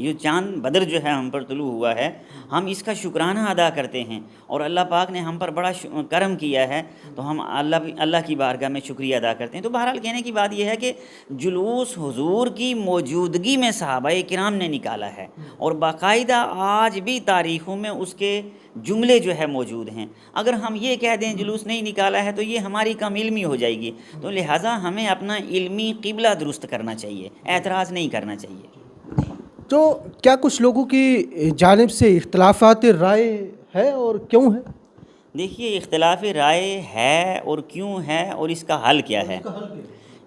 یہ چاند بدر جو ہے ہم پر طلوع ہوا ہے، ہم اس کا شکرانہ ادا کرتے ہیں اور اللہ پاک نے ہم پر بڑا کرم کیا ہے، تو ہم اللہ کی بارگاہ میں شکریہ ادا کرتے ہیں۔ تو بہرحال کہنے کی بات یہ ہے کہ جلوس حضور کی موجودگی میں صحابہ کرام نے نکالا ہے، اور باقاعدہ آج بھی تاریخوں میں اس کے جملے جو ہے موجود ہیں۔ اگر ہم یہ کہہ دیں جلوس نہیں نکالا ہے تو یہ ہماری کم علمی ہو جائے گی، تو لہٰذا ہمیں اپنا علمی قبلہ درست کرنا چاہیے، اعتراض نہیں کرنا چاہیے۔ تو کیا کچھ لوگوں کی جانب سے اختلافات رائے ہے اور کیوں ہے؟ دیکھیے، اختلاف رائے ہے اور کیوں ہے اور اس کا حل کیا ہے؟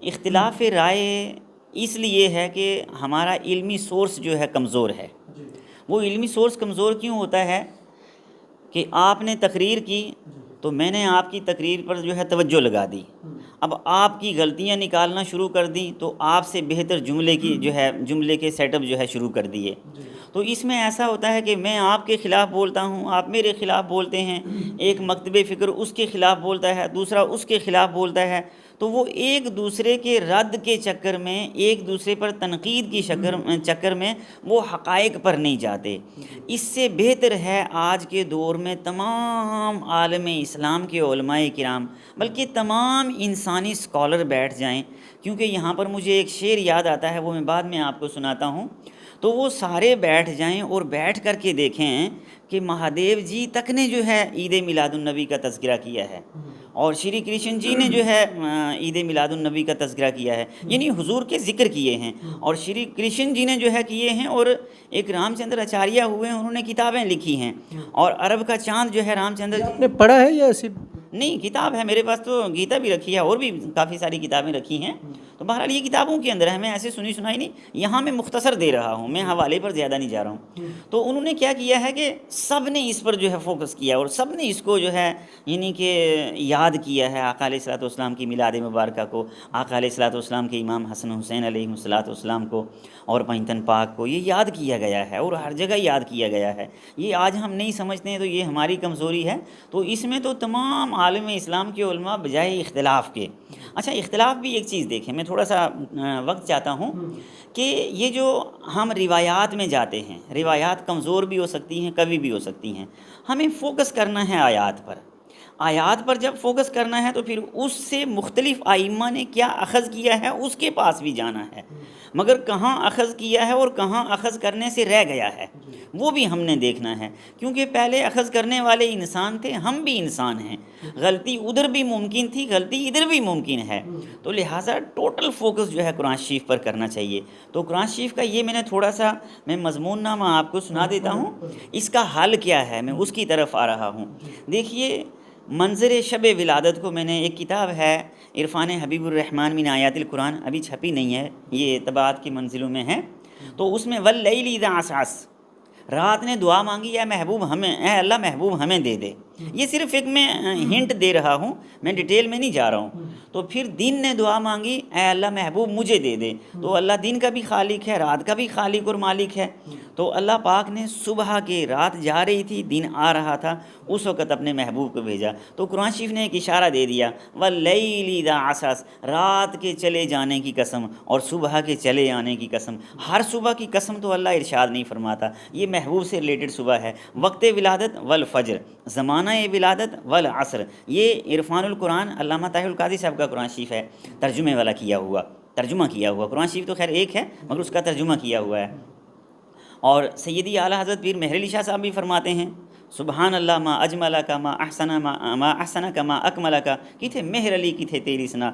اختلاف رائے اس لیے ہے کہ ہمارا علمی سورس جو ہے کمزور ہے۔ وہ علمی سورس کمزور کیوں ہوتا ہے کہ آپ نے تقریر کی تو میں نے آپ کی تقریر پر جو ہے توجہ لگا دی، اب آپ کی غلطیاں نکالنا شروع کر دیں تو آپ سے بہتر جملے کے سیٹ اپ جو ہے شروع کر دیے۔ تو اس میں ایسا ہوتا ہے کہ میں آپ کے خلاف بولتا ہوں، آپ میرے خلاف بولتے ہیں، ایک مکتب فکر اس کے خلاف بولتا ہے، دوسرا اس کے خلاف بولتا ہے، تو وہ ایک دوسرے کے رد کے چکر میں، ایک دوسرے پر تنقید کی چکر میں وہ حقائق پر نہیں جاتے۔ اس سے بہتر ہے آج کے دور میں تمام عالم اسلام کے علماء کرام بلکہ تمام انسانی اسکالر بیٹھ جائیں، کیونکہ یہاں پر مجھے ایک شعر یاد آتا ہے، وہ میں بعد میں آپ کو سناتا ہوں، تو وہ سارے بیٹھ جائیں اور بیٹھ کر کے دیکھیں کہ مہادیو جی تک نے جو ہے عید میلاد النبی کا تذکرہ کیا ہے، اور شری کرشن جی نے جو ہے عید میلاد النبی کا تذکرہ کیا ہے، یعنی حضور کے ذکر کیے ہیں، اور شری کرشن جی نے جو ہے کیے ہیں، اور ایک رام چندر آچاریہ ہوئے ہیں، انہوں نے کتابیں لکھی ہیں، اور عرب کا چاند جو ہے رام چندر جی نے پڑھا ہے یا صرف؟ نہیں، کتاب ہے میرے پاس، تو گیتا بھی رکھی ہے اور بھی کافی ساری کتابیں رکھی ہیں، تو بہرحال یہ کتابوں کے اندر ہے، میں ایسے سنی سنائی نہیں، یہاں میں مختصر دے رہا ہوں، میں حوالے پر زیادہ نہیں جا رہا ہوں۔ تو انہوں نے کیا کیا ہے کہ سب نے اس پر جو ہے فوکس کیا، اور سب نے اس کو جو ہے یعنی کہ یاد کیا ہے، آقا علیہ الصلوۃ والسلام کی میلاد مبارکہ کو، آقا علیہ الصلوۃ والسلام کے امام حسن حسین علیہ الصلوۃ والسلام کو، اور پنجتن پاک کو، یہ یاد کیا گیا ہے اور ہر جگہ یاد کیا گیا ہے۔ یہ آج ہم نہیں سمجھتے ہیں تو یہ ہماری کمزوری ہے۔ تو اس میں تو تمام عالم اسلام کے علماء بجائے اختلاف کے، اچھا اختلاف بھی ایک چیز دیکھیں، میں تھوڑا سا وقت چاہتا ہوں کہ یہ جو ہم روایات میں جاتے ہیں، روایات کمزور بھی ہو سکتی ہیں، کبھی بھی ہو سکتی ہیں، ہمیں فوکس کرنا ہے آیات پر۔ آیات پر جب فوکس کرنا ہے تو پھر اس سے مختلف ائمہ نے کیا اخذ کیا ہے اس کے پاس بھی جانا ہے، مگر کہاں اخذ کیا ہے اور کہاں اخذ کرنے سے رہ گیا ہے وہ بھی ہم نے دیکھنا ہے، کیونکہ پہلے اخذ کرنے والے انسان تھے، ہم بھی انسان ہیں، غلطی ادھر بھی ممکن تھی، غلطی ادھر بھی ممکن ہے، تو لہٰذا ٹوٹل فوکس جو ہے قرآن شریف پر کرنا چاہیے۔ تو قرآن شریف کا یہ میں نے تھوڑا سا مضمون نامہ آپ کو سنا دیتا ہوں، اس کا حل کیا ہے، میں اس کی طرف آ رہا ہوں۔ دیکھیے، منظر شب ولادت کو میں نے، ایک کتاب ہے عرفان حبیب الرحمن من آیات القرآن، ابھی چھپی نہیں ہے، یہ طباعت کی منزلوں میں ہے، تو اس میں واللیل اذا عسعس، رات نے دعا مانگی، اے محبوب ہمیں، اے اللہ محبوب ہمیں دے دے، یہ صرف ایک میں ہنٹ دے رہا ہوں، میں ڈیٹیل میں نہیں جا رہا ہوں۔ تو پھر دن نے دعا مانگی، اے اللہ محبوب مجھے دے دے، تو اللہ دن کا بھی خالق ہے، رات کا بھی خالق اور مالک ہے، تو اللہ پاک نے صبح کے، رات جا رہی تھی، دن آ رہا تھا، اس وقت اپنے محبوب کو بھیجا۔ تو قرآن شریف نے ایک اشارہ دے دیا، واللیل اذا عسعس، رات کے چلے جانے کی قسم اور صبح کے چلے آنے کی قسم۔ ہر صبح کی قسم تو اللہ ارشاد نہیں فرماتا، یہ محبوب سے ریلیٹڈ صبح ہے۔ وقت ولادت والفجر، زمانہ ولادت والعصر، یہ عرفان القرآن علامہ طاہر القادری صاحب کا قرآن شریف ہے، ترجمے والا کیا ہوا، ترجمہ کیا ہوا، قرآن شریف تو خیر ایک ہے مگر اس کا ترجمہ کیا ہوا ہے۔ اور سیدی اعلیٰ حضرت پیر مہر علی شاہ صاحب بھی فرماتے ہیں، سبحان اللہ ما اجملہ کا ما احسنہ کا ما اکملہ کا، کی تھے مہر علی کی تھے تیری سنا،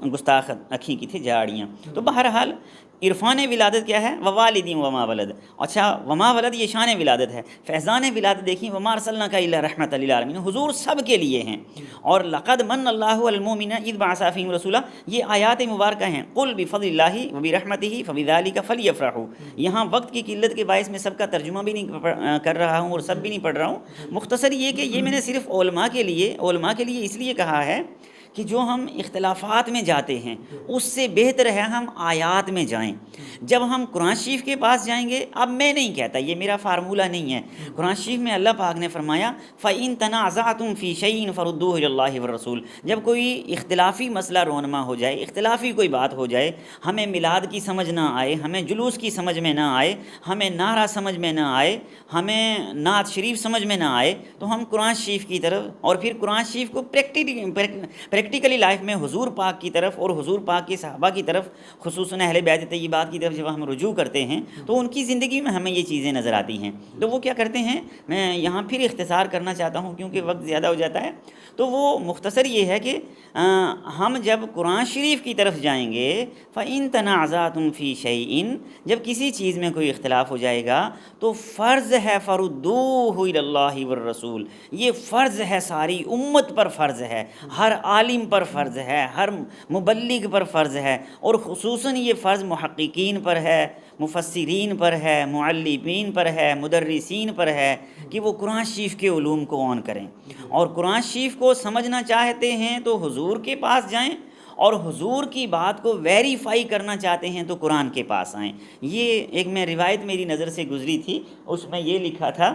گستاخ اکھی کی تھے جھاڑیاں۔ تو بہرحال عرفان ولادت کیا ہے؟ ووالدین وما ولد، اچھا وما ولد یہ شان ولادت ہے، فیضان ولادت دیکھیں، وما ارسلناک الا رحمۃ للعالمین، حضور سب کے لیے ہیں۔ اور لقد من اللہ علی المؤمنین اذ بعث فیہم رسولا، یہ آیات مبارکہ ہیں، قل بفضل اللہ وبرحمتہ فبذلک فلیفرحوا۔ یہاں وقت کی قلت کے باعث میں سب کا ترجمہ بھی نہیں کر رہا ہوں اور سب بھی نہیں پڑھ رہا ہوں، مختصر یہ کہ یہ میں نے صرف علماء کے لیے اس لیے کہا ہے کہ جو ہم اختلافات میں جاتے ہیں اس سے بہتر ہے ہم آیات میں جائیں۔ جب ہم قرآن شریف کے پاس جائیں گے، اب میں نہیں کہتا، یہ میرا فارمولہ نہیں ہے، قرآن شریف میں اللہ پاک نے فرمایا فَإِن تَنَازَعْتُمْ فِي شَيْءٍ فَرُدُّوهُ إِلَى اللَّهِ وَالرَّسُولِ۔ جب کوئی اختلافی مسئلہ رونما ہو جائے، اختلافی کوئی بات ہو جائے، ہمیں میلاد کی سمجھ نہ آئے، ہمیں جلوس کی سمجھ میں نہ آئے، ہمیں نعرہ سمجھ میں نہ آئے، ہمیں نعت شریف سمجھ میں نہ آئے، تو ہم قرآن شریف کی طرف، اور پھر قرآن شریف کو پریکٹیکلی لائف میں حضور پاک کی طرف اور حضور پاک کے صحابہ کی طرف، خصوصاً اہل بیت طیبات کی طرف جب ہم رجوع کرتے ہیں تو ان کی زندگی میں ہمیں یہ چیزیں نظر آتی ہیں۔ تو وہ کیا کرتے ہیں، میں یہاں پھر اختصار کرنا چاہتا ہوں کیونکہ وقت زیادہ ہو جاتا ہے، تو وہ مختصر یہ ہے کہ ہم جب قرآن شریف کی طرف جائیں گے فَإِن تَنَازَعْتُمْ فِي شَيْءٍ، جب کسی چیز میں کوئی اختلاف ہو جائے گا تو فرض ہے فَرُدُّوهُ إِلَى اللَّهِ وَالرَّسُولِ، یہ فرض ہے، ساری امت پر فرض ہے، ہر عالم پر فرض ہے، ہر مبلغ پر فرض ہے، اور خصوصاً یہ فرض محققین پر ہے، مفسرین پر ہے، معلمین پر ہے، مدرسین پر ہے کہ وہ قرآن شریف کے علوم کو آن کریں، اور قرآن شریف کو سمجھنا چاہتے ہیں تو حضور کے پاس جائیں، اور حضور کی بات کو ویریفائی کرنا چاہتے ہیں تو قرآن کے پاس آئیں۔ یہ ایک میں روایت میری نظر سے گزری تھی، اس میں یہ لکھا تھا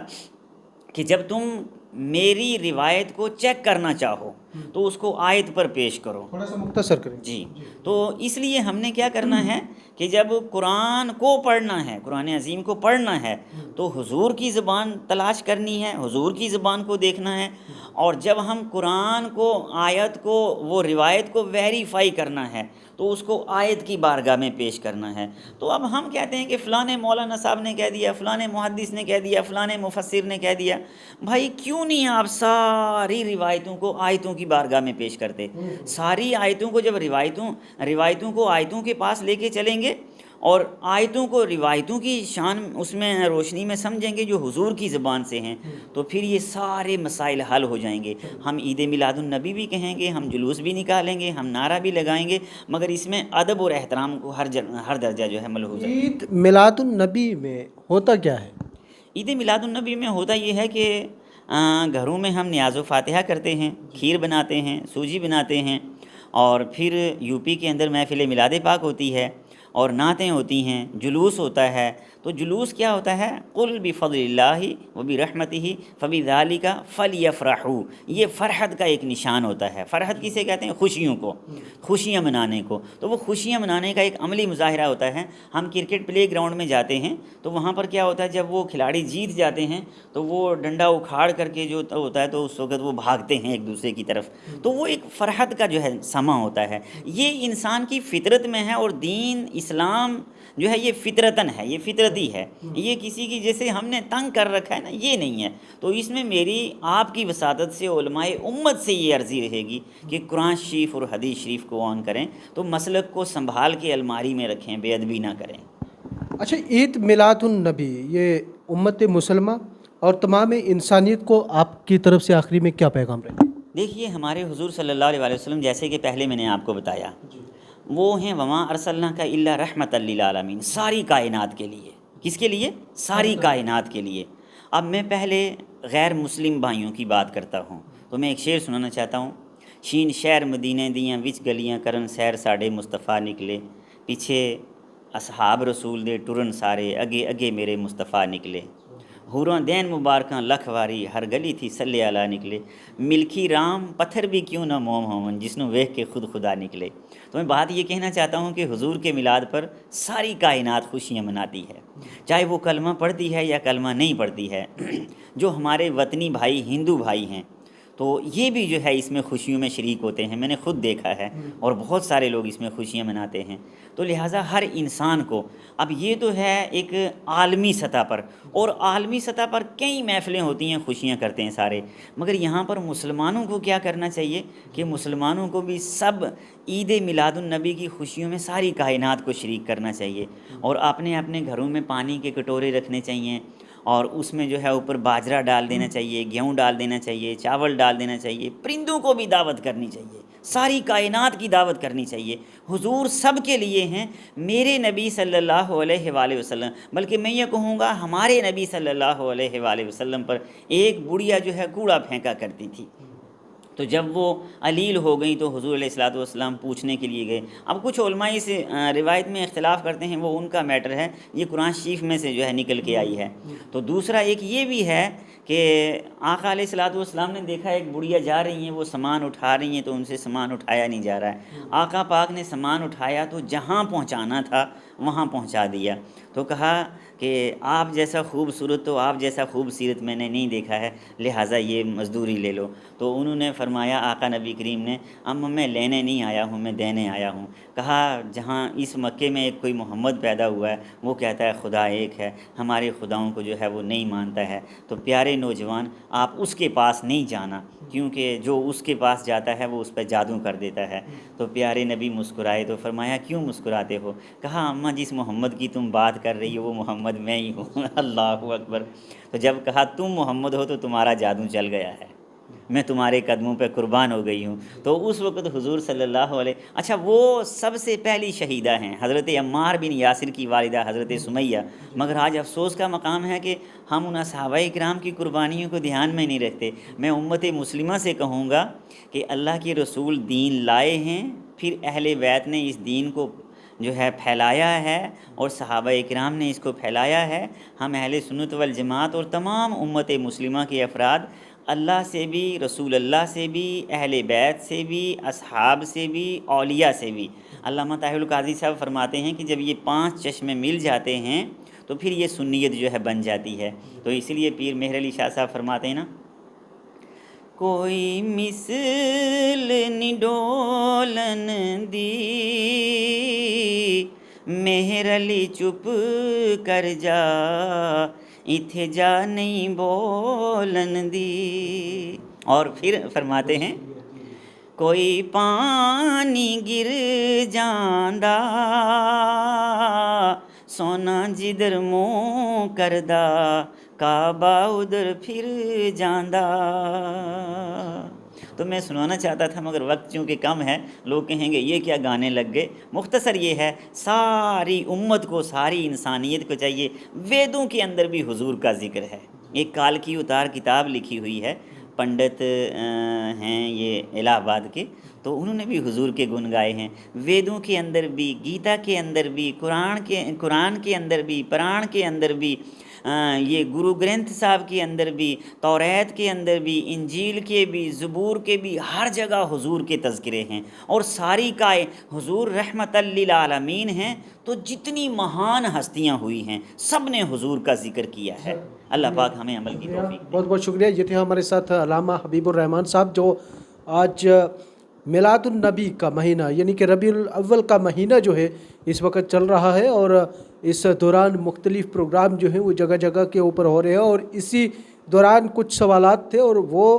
کہ جب تم میری روایت کو چیک کرنا چاہو تو اس کو آیت پر پیش کرو۔ تھوڑا سا مختصر کریں۔ جی، تو اس لیے ہم نے کیا کرنا ہے کہ جب قرآن کو پڑھنا ہے، قرآن عظیم کو پڑھنا ہے تو حضور کی زبان تلاش کرنی ہے، حضور کی زبان کو دیکھنا ہے، اور جب ہم قرآن کو، آیت کو، وہ روایت کو ویریفائی کرنا ہے تو اس کو آیت کی بارگاہ میں پیش کرنا ہے۔ تو اب ہم کہتے ہیں کہ فلاں مولانا صاحب نے کہہ دیا، فلاں محدث نے کہہ دیا، فلاں مفسر نے کہہ دیا، بھائی کیوں نہیں آپ ساری روایتوں کو آیتوں کی بارگاہ میں پیش کرتے؟ ساری آیتوں کو جب روایتوں کو آیتوں کے پاس لے کے چلیں گے اور آیتوں کو روایتوں کی شان اس میں روشنی میں سمجھیں گے جو حضور کی زبان سے ہیں، تو پھر یہ سارے مسائل حل ہو جائیں گے۔ ہم عید میلاد النبی بھی کہیں گے، ہم جلوس بھی نکالیں گے، ہم نعرہ بھی لگائیں گے، مگر اس میں ادب اور احترام کو ہر درجہ جو ہے ملحوظ ہے۔ عید میلاد النبی میں ہوتا کیا ہے؟ عید میلاد النبی میں ہوتا یہ ہے کہ گھروں میں ہم نیاز و فاتحہ کرتے ہیں، کھیر بناتے ہیں، سوجی بناتے ہیں، اور پھر یو پی کے اندر محفل میلاد پاک ہوتی ہے اور نعتیں ہوتی ہیں، جلوس ہوتا ہے۔ تو جلوس کیا ہوتا ہے؟ قل بفضل اللہ وبرحمتہ فبذالک فلیفرحوا، یہ فرحت کا ایک نشان ہوتا ہے۔ فرحت کسے کہتے ہیں؟ خوشیوں کو، خوشیاں منانے کو۔ تو وہ خوشیاں منانے کا ایک عملی مظاہرہ ہوتا ہے۔ ہم کرکٹ پلے گراؤنڈ میں جاتے ہیں تو وہاں پر کیا ہوتا ہے، جب وہ کھلاڑی جیت جاتے ہیں تو وہ ڈنڈا اکھاڑ کر کے جو ہوتا ہے تو اس وقت وہ بھاگتے ہیں ایک دوسرے کی طرف، تو وہ ایک فرحت کا جو ہے سما ہوتا ہے۔ یہ انسان کی فطرت میں ہے، اور دین اسلام جو ہے یہ فطرتاً ہے، یہ فطرتی ہے، یہ کسی کی جیسے ہم نے تنگ کر رکھا ہے نا، یہ نہیں ہے۔ تو اس میں میری آپ کی وساطت سے، علماء امت سے یہ عرضی رہے گی کہ قرآن شریف اور حدیث شریف کو آن کریں، تو مسلک کو سنبھال کے الماری میں رکھیں، بے ادبی نہ کریں۔ اچھا، عید میلاد النبی یہ امت مسلمہ اور تمام انسانیت کو آپ کی طرف سے آخری میں کیا پیغام رہے؟ دیکھیے، ہمارے حضور صلی اللہ علیہ وسلم جیسے کہ پہلے میں نے آپ کو بتایا، وہ ہیں وما ارسلناک الا رحمۃ للعالمین، ساری کائنات کے لیے۔ کس کے لیے؟ ساری کائنات کے لیے۔ اب میں پہلے غیر مسلم بھائیوں کی بات کرتا ہوں تو میں ایک شعر سنانا چاہتا ہوں۔ شین شہر مدینے دیاں وچ گلیاں کرن سیر ساڈے مصطفیٰ نکلے، پیچھے اصحاب رسول دے ٹرن سارے، اگے اگے میرے مصطفیٰ نکلے، حوراں دین مبارکاں لکھ واری، ہر گلی تھی صلی اللہ نکلے، ملکی رام پتھر بھی کیوں نہ موم ہون، جس نو ویکھ کے خود خدا نکلے۔ تو میں بات یہ کہنا چاہتا ہوں کہ حضور کے میلاد پر ساری کائنات خوشیاں مناتی ہے، چاہے وہ کلمہ پڑھتی ہے یا کلمہ نہیں پڑھتی ہے۔ جو ہمارے وطنی بھائی ہندو بھائی ہیں تو یہ بھی جو ہے اس میں خوشیوں میں شریک ہوتے ہیں، میں نے خود دیکھا ہے، اور بہت سارے لوگ اس میں خوشیاں مناتے ہیں۔ تو لہٰذا ہر انسان کو، اب یہ تو ہے ایک عالمی سطح پر، اور عالمی سطح پر کئی محفلیں ہوتی ہیں، خوشیاں کرتے ہیں سارے، مگر یہاں پر مسلمانوں کو کیا کرنا چاہیے کہ مسلمانوں کو بھی سب عید میلاد النبی کی خوشیوں میں ساری کائنات کو شریک کرنا چاہیے، اور اپنے اپنے گھروں میں پانی کے کٹورے رکھنے چاہیے، اور اس میں جو ہے اوپر باجرہ ڈال دینا چاہیے، گیہوں ڈال دینا چاہیے، چاول ڈال دینا چاہیے، پرندوں کو بھی دعوت کرنی چاہیے، ساری کائنات کی دعوت کرنی چاہیے۔ حضور سب کے لیے ہیں، میرے نبی صلی اللہ علیہ وآلہ وسلم، بلکہ میں یہ کہوں گا ہمارے نبی صلی اللہ علیہ وآلہ وسلم پر ایک بڑھیا جو ہے کوڑا پھینکا کرتی تھی، تو جب وہ علیل ہو گئیں تو حضور علیہ الصلوۃ والسلام پوچھنے کے لیے گئے. اب کچھ علماء اس روایت میں اختلاف کرتے ہیں، وہ ان کا میٹر ہے، یہ قرآن شریف میں سے جو ہے نکل کے آئی ہے. تو دوسرا ایک یہ بھی ہے کہ آقا علیہ الصلوۃ والسلام نے دیکھا ایک بڑھیا جا رہی ہیں، وہ سامان اٹھا رہی ہیں تو ان سے سامان اٹھایا نہیں جا رہا ہے. آقا پاک نے سامان اٹھایا تو جہاں پہنچانا تھا وہاں پہنچا دیا. تو کہا کہ آپ جیسا خوبصورت تو آپ جیسا خوبصورت میں نے نہیں دیکھا ہے، لہٰذا یہ مزدوری لے لو. تو انہوں نے فرمایا، آقا نبی کریم نے، اما میں لینے نہیں آیا ہوں، میں دینے آیا ہوں. کہا جہاں اس مکے میں ایک کوئی محمد پیدا ہوا ہے، وہ کہتا ہے خدا ایک ہے، ہمارے خداؤں کو جو ہے وہ نہیں مانتا ہے، تو پیارے نوجوان آپ اس کے پاس نہیں جانا، کیونکہ جو اس کے پاس جاتا ہے وہ اس پہ جادو کر دیتا ہے. تو پیارے نبی مسکرائے تو فرمایا کیوں مسکراتے ہو؟ کہا اماں جس محمد کی تم بات کر رہی ہو وہ محمد میں ہی ہوں. اللہ اکبر. تو جب کہا تم محمد ہو تو تمہارا جادو چل گیا ہے، میں تمہارے قدموں پہ قربان ہو گئی ہوں. تو اس وقت حضور صلی اللہ علیہ، اچھا وہ سب سے پہلی شہیدہ ہیں، حضرت عمار بن یاسر کی والدہ حضرت سمیہ. مگر آج افسوس کا مقام ہے کہ ہم ان صحابہ کرام کی قربانیوں کو دھیان میں نہیں رکھتے. میں امت مسلمہ سے کہوں گا کہ اللہ کے رسول دین لائے ہیں، پھر اہل بیت نے اس دین کو جو ہے پھیلایا ہے اور صحابہ کرام نے اس کو پھیلایا ہے. ہم اہل سنت والجماعت اور تمام امت مسلمہ کے افراد اللہ سے بھی، رسول اللہ سے بھی، اہل بیت سے بھی، اصحاب سے بھی، اولیاء سے بھی. علامہ طاہر القادری صاحب فرماتے ہیں کہ جب یہ 5 چشمے مل جاتے ہیں تو پھر یہ سنیت جو ہے بن جاتی ہے. تو اس لیے پیر مہر علی شاہ صاحب فرماتے ہیں نا، کوئی مثل نی ڈولن دی مہر علی چپ کر جا، ایتھے جا نہیں بولن دی. اور پھر فرماتے ہیں کوئی پانی گر جاندا، سونا جدھر منہ کردا، کعبہ ادھر پھر جاندا. تو میں سنانا چاہتا تھا مگر وقت چونکہ کم ہے، لوگ کہیں گے یہ کیا گانے لگ گئے. مختصر یہ ہے، ساری امت کو، ساری انسانیت کو چاہیے. ویدوں کے اندر بھی حضور کا ذکر ہے. ایک کال کی اتار کتاب لکھی ہوئی ہے، پنڈت ہیں یہ الہ آباد کے، تو انہوں نے بھی حضور کے گن گائے ہیں. ویدوں کے اندر بھی، گیتا کے اندر بھی، قرآن کے اندر بھی، پران کے اندر بھی، یہ گرو گرنتھ صاحب کے اندر بھی، توریت کے اندر بھی، انجیل کے بھی، زبور کے بھی، ہر جگہ حضور کے تذکرے ہیں. اور ساری کائے حضور رحمت للعالمین ہیں. تو جتنی مہان ہستیاں ہوئی ہیں سب نے حضور کا ذکر کیا ہے. اللہ پاک ہمیں عمل کی توفیق دے. بہت بہت شکریہ. یہ تھے ہمارے ساتھ علامہ حبیب الرحمان صاحب، جو آج میلاد النبی کا مہینہ یعنی کہ ربیع الاول کا مہینہ جو ہے اس وقت چل رہا ہے، اور اس دوران مختلف پروگرام جو ہیں وہ جگہ جگہ کے اوپر ہو رہے ہیں. اور اسی دوران کچھ سوالات تھے اور وہ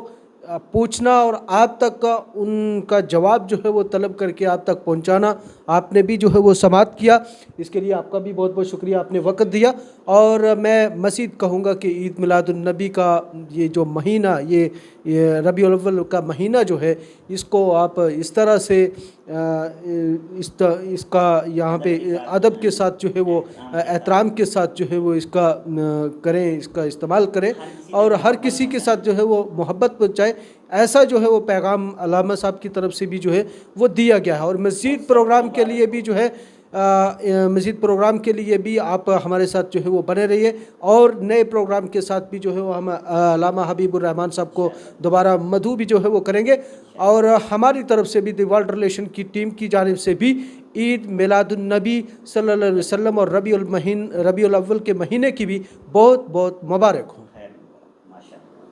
پوچھنا اور آپ تک ان کا جواب جو ہے وہ طلب کر کے آپ تک پہنچانا، آپ نے بھی جو ہے وہ سماعت کیا. اس کے لیے آپ کا بھی بہت بہت شکریہ، آپ نے وقت دیا. اور میں مزید کہوں گا کہ عید میلاد النبی کا یہ جو مہینہ، یہ ربیع الاول کا مہینہ جو ہے، اس کو آپ اس طرح سے اس کا یہاں پہ ادب کے ساتھ جو ہے وہ احترام کے ساتھ جو ہے وہ اس کا کریں، اس کا استعمال کریں، اور ہر کسی کے ساتھ جو ہے وہ محبت پہنچائیں. ایسا جو ہے وہ پیغام علامہ صاحب کی طرف سے بھی جو ہے وہ دیا گیا ہے. اور مزید پروگرام کے لیے بھی جو ہے آپ ہمارے ساتھ جو ہے وہ بنے رہیے، اور نئے پروگرام کے ساتھ بھی جو ہے وہ ہم علامہ حبیب الرحمان صاحب کو دوبارہ مدعو بھی جو ہے وہ کریں گے. اور ہماری طرف سے بھی دی ورلڈ ریلیشن کی ٹیم کی جانب سے بھی عید میلاد النبی صلی اللہ علیہ وسلم اور ربیع الاول کے مہینے کی بھی بہت بہت مبارک ہوں.